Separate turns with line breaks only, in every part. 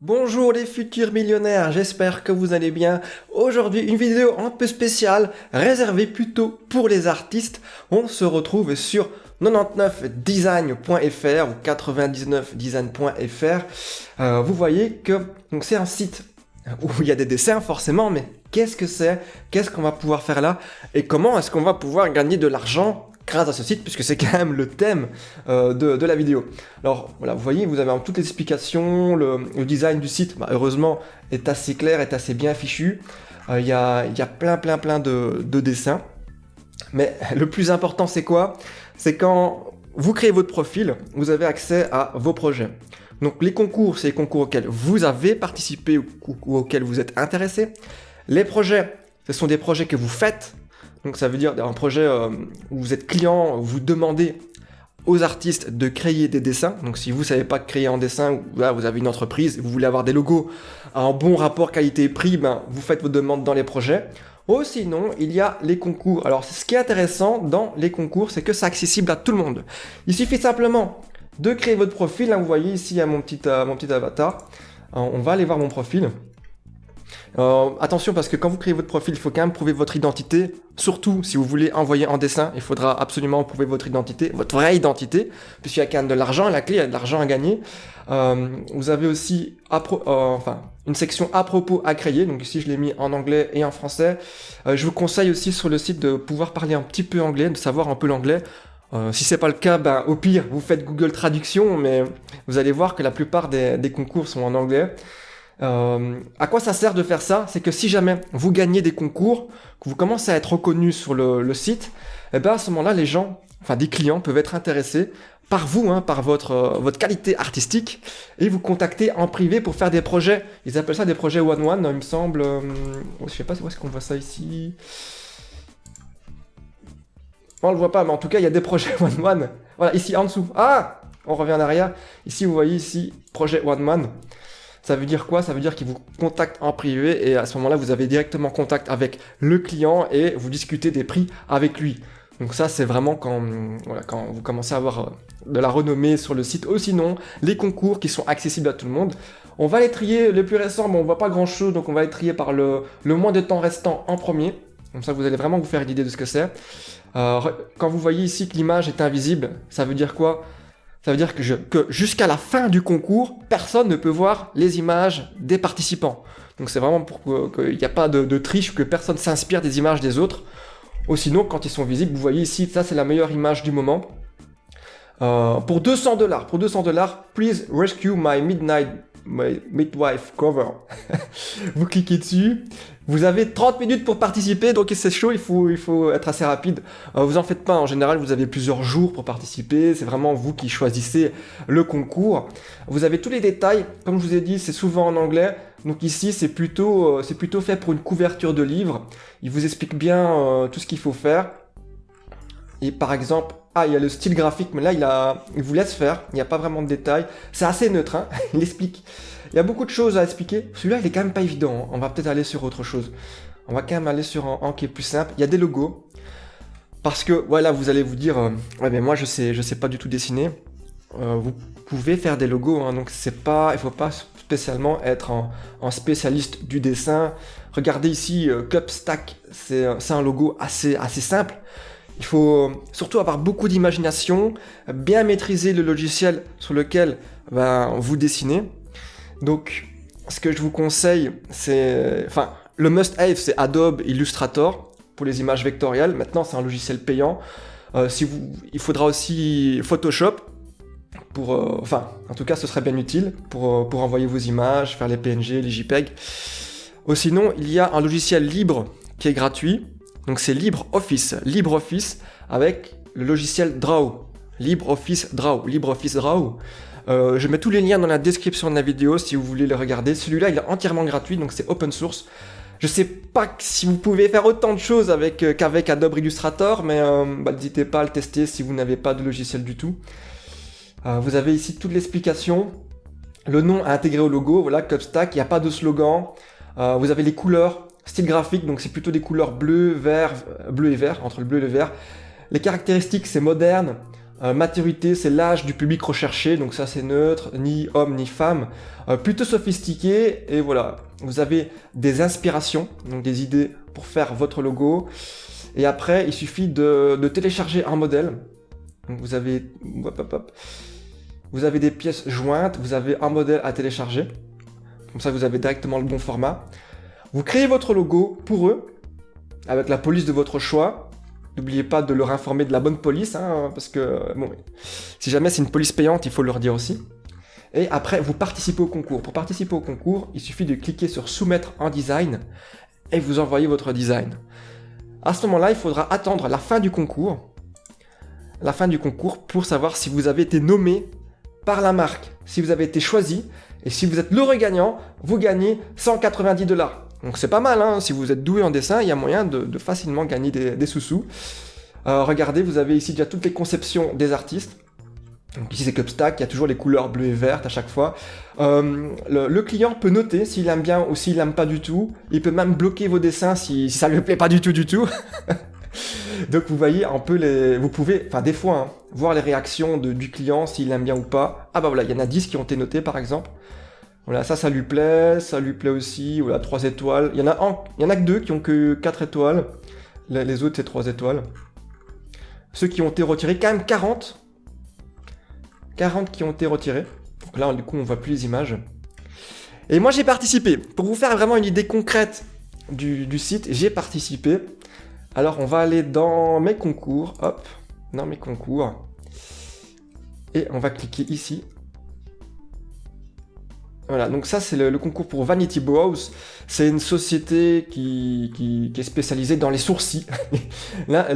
Bonjour les futurs millionnaires, j'espère que vous allez bien. Aujourd'hui, une vidéo un peu spéciale, réservée plutôt pour les artistes. On se retrouve sur 99design.fr ou 99design.fr. Vous voyez que c'est un site où il y a des dessins forcément, mais qu'est-ce que c'est? Qu'est-ce qu'on va pouvoir faire là? Et comment est-ce qu'on va pouvoir gagner de l'argent grâce à ce site, puisque c'est quand même le thème de la vidéo. Alors voilà, vous voyez, vous avez toutes les explications, le design du site, heureusement, est assez clair, est assez bien fichu. Il y a plein de dessins. Mais le plus important, c'est quoi? C'est quand vous créez votre profil, vous avez accès à vos projets. Donc les concours, c'est les concours auxquels vous avez participé ou auxquels vous êtes intéressé. Les projets, ce sont des projets que vous faites. Donc ça veut dire un projet où vous êtes client, où vous demandez aux artistes de créer des dessins. Donc si vous ne savez pas créer un dessin, là, vous avez une entreprise, vous voulez avoir des logos à un bon rapport qualité-prix, vous faites vos demandes dans les projets. Ou sinon, il y a les concours. Alors ce qui est intéressant dans les concours, c'est que c'est accessible à tout le monde. Il suffit simplement de créer votre profil. Là, vous voyez ici, il y a mon petit avatar. On va aller voir mon profil. Attention parce que quand vous créez votre profil, il faut quand même prouver votre identité. Surtout si vous voulez envoyer en dessin, il faudra absolument prouver votre identité, votre vraie identité, puisqu'il y a quand même de l'argent à la clé, il y a de l'argent à gagner. Vous avez aussi une section à propos à créer. Donc ici je l'ai mis en anglais et en français. Je vous conseille aussi sur le site de pouvoir parler un petit peu anglais, de savoir un peu l'anglais. Si c'est pas le cas, au pire vous faites Google Traduction, mais vous allez voir que la plupart des concours sont en anglais. À quoi ça sert de faire ça? C'est que si jamais vous gagnez des concours, que vous commencez à être reconnu sur le site, et à ce moment-là, les gens, des clients peuvent être intéressés par vous, par votre qualité artistique, et vous contacter en privé pour faire des projets. Ils appellent ça des projets one-one, il me semble. Je sais pas où est-ce qu'on voit ça ici. On le voit pas, mais en tout cas, il y a des projets one-one. Voilà, ici en dessous. Ah! On revient en arrière. Ici, vous voyez ici, projet one-man. Ça veut dire quoi? Ça veut dire qu'il vous contacte en privé et à ce moment-là, vous avez directement contact avec le client et vous discutez des prix avec lui. Donc ça, c'est vraiment quand vous commencez à avoir de la renommée sur le site. Ou sinon, les concours qui sont accessibles à tout le monde. On va les trier, les plus récents, on voit pas grand-chose, donc on va les trier par le moins de temps restant en premier. Comme ça, vous allez vraiment vous faire une idée de ce que c'est. Quand vous voyez ici que l'image est invisible, ça veut dire quoi? Ça veut dire que jusqu'à la fin du concours, personne ne peut voir les images des participants. Donc c'est vraiment pour qu'il n'y a pas de triche, que personne s'inspire des images des autres. Ou sinon, quand ils sont visibles, vous voyez ici, ça c'est la meilleure image du moment. Pour $200, please rescue my midwife cover. Vous cliquez dessus. Vous avez 30 minutes pour participer, donc c'est chaud, il faut être assez rapide. Vous en faites pas, en général vous avez plusieurs jours pour participer, c'est vraiment vous qui choisissez le concours. Vous avez tous les détails, comme je vous ai dit, c'est souvent en anglais, donc ici c'est plutôt fait pour une couverture de livre. Il vous explique bien tout ce qu'il faut faire. Et par exemple, il y a le style graphique, mais là il vous laisse faire, il n'y a pas vraiment de détails. C'est assez neutre, il explique. Il y a beaucoup de choses à expliquer. Celui-là, il est quand même pas évident. On va peut-être aller sur autre chose. On va quand même aller sur un qui est plus simple. Il y a des logos. Parce que, voilà, vous allez vous dire, ouais, mais moi, je sais pas du tout dessiner. Vous pouvez faire des logos, donc il faut pas spécialement être un spécialiste du dessin. Regardez ici, Cupstack, c'est un logo assez simple. Il faut surtout avoir beaucoup d'imagination, bien maîtriser le logiciel sur lequel vous dessinez. Donc, ce que je vous conseille, c'est... le must-have, c'est Adobe Illustrator pour les images vectorielles. Maintenant, c'est un logiciel payant. Il faudra aussi Photoshop en tout cas, ce serait bien utile pour envoyer vos images, faire les PNG, les JPEG. Ou sinon, il y a un logiciel libre qui est gratuit. Donc, c'est LibreOffice. LibreOffice avec le logiciel Draw. LibreOffice Draw. Je mets tous les liens dans la description de la vidéo si vous voulez le regarder. Celui-là, il est entièrement gratuit, donc c'est open source. Je sais pas si vous pouvez faire autant de choses qu'avec Adobe Illustrator, mais n'hésitez pas à le tester si vous n'avez pas de logiciel du tout. Vous avez ici toute l'explication. Le nom à intégrer au logo, voilà, Cupstack, il n'y a pas de slogan. Vous avez les couleurs, style graphique, donc c'est plutôt des couleurs bleu et vert, entre le bleu et le vert. Les caractéristiques, c'est moderne. Maturité, c'est l'âge du public recherché, donc ça c'est neutre, ni homme ni femme. Plutôt sophistiqué, et voilà, vous avez des inspirations, donc des idées pour faire votre logo. Et après, il suffit de télécharger un modèle. Donc vous avez, vous avez des pièces jointes, vous avez un modèle à télécharger. Comme ça, vous avez directement le bon format. Vous créez votre logo pour eux, avec la police de votre choix. N'oubliez pas de leur informer de la bonne police, hein, parce que bon, si jamais c'est une police payante, il faut leur dire aussi. Et après, vous participez au concours. Pour participer au concours, il suffit de cliquer sur Soumettre en design et vous envoyez votre design. À ce moment-là, il faudra attendre la fin du concours. La fin du concours pour savoir si vous avez été nommé par la marque, si vous avez été choisi. Et si vous êtes l'heureux gagnant, vous gagnez 190 $. Donc c'est pas mal, hein. Si vous êtes doué en dessin, il y a moyen de facilement gagner des sous-sous. Regardez, vous avez ici déjà toutes les conceptions des artistes. Donc ici c'est Cubstack, il y a toujours les couleurs bleues et vertes à chaque fois. Le client peut noter s'il aime bien ou s'il aime pas du tout. Il peut même bloquer vos dessins si ça lui plaît pas du tout. Donc vous voyez un peu vous pouvez, enfin des fois, hein, voir les réactions du client, s'il aime bien ou pas. Ah bah voilà, il y en a 10 qui ont été notés par exemple. Voilà, ça lui plaît aussi, voilà, 3 étoiles. Il y en a que 2 qui ont que 4 étoiles. Les autres, c'est 3 étoiles. Ceux qui ont été retirés, quand même 40. 40 qui ont été retirés. Donc là, du coup, on voit plus les images. Et moi, j'ai participé. Pour vous faire vraiment une idée concrète du site, j'ai participé. Alors, on va aller dans mes concours. Hop, dans mes concours. Et on va cliquer ici. Voilà, donc ça c'est le concours pour Vanity Brows. C'est une société qui est spécialisée dans les sourcils. Là,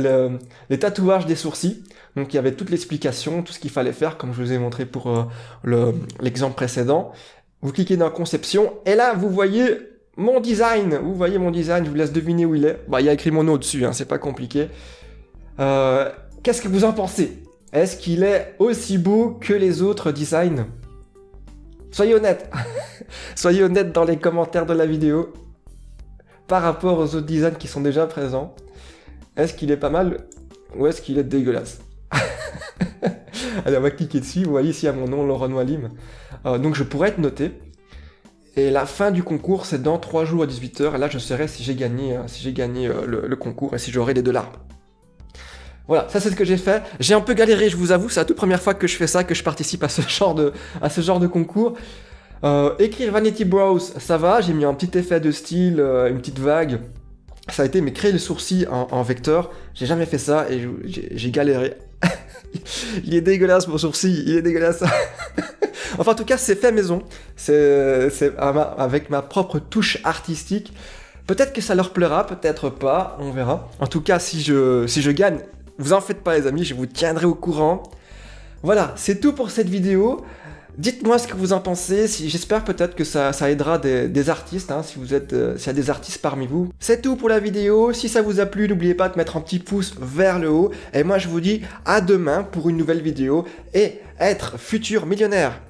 les tatouages des sourcils. Donc il y avait toute l'explication, tout ce qu'il fallait faire, comme je vous ai montré pour l'exemple précédent. Vous cliquez dans Conception, et là vous voyez mon design. Vous voyez mon design, je vous laisse deviner où il est. Bah, il y a écrit mon nom dessus, hein, c'est pas compliqué. Qu'est-ce que vous en pensez? Est-ce qu'il est aussi beau que les autres designs? Soyez honnête. Soyez honnête dans les commentaires de la vidéo par rapport aux autres designs qui sont déjà présents. Est-ce qu'il est pas mal ou est-ce qu'il est dégueulasse? Allez, on va cliquer dessus. Vous voyez ici il y a mon nom, Laurent Walim. Donc je pourrais être noté. Et la fin du concours, c'est dans 3 jours à 18h. Et là, je saurai si j'ai gagné, le concours et si j'aurai les $. Voilà, ça c'est ce que j'ai fait. J'ai un peu galéré, je vous avoue, c'est la toute première fois que je fais ça, que je participe à ce genre de concours. Écrire Vanity Brows, ça va, j'ai mis un petit effet de style, une petite vague. Ça a été, mais créer le sourcil en vecteur, j'ai jamais fait ça et j'ai galéré. Il est dégueulasse mon sourcil, il est dégueulasse. Enfin en tout cas c'est fait maison, c'est avec ma propre touche artistique. Peut-être que ça leur plaira, peut-être pas, on verra. En tout cas si je gagne, vous en faites pas les amis, je vous tiendrai au courant. Voilà, c'est tout pour cette vidéo. Dites-moi ce que vous en pensez, j'espère peut-être que ça aidera des artistes, hein, s'il y a des artistes parmi vous. C'est tout pour la vidéo, si ça vous a plu, n'oubliez pas de mettre un petit pouce vers le haut. Et moi je vous dis à demain pour une nouvelle vidéo et être futur millionnaire.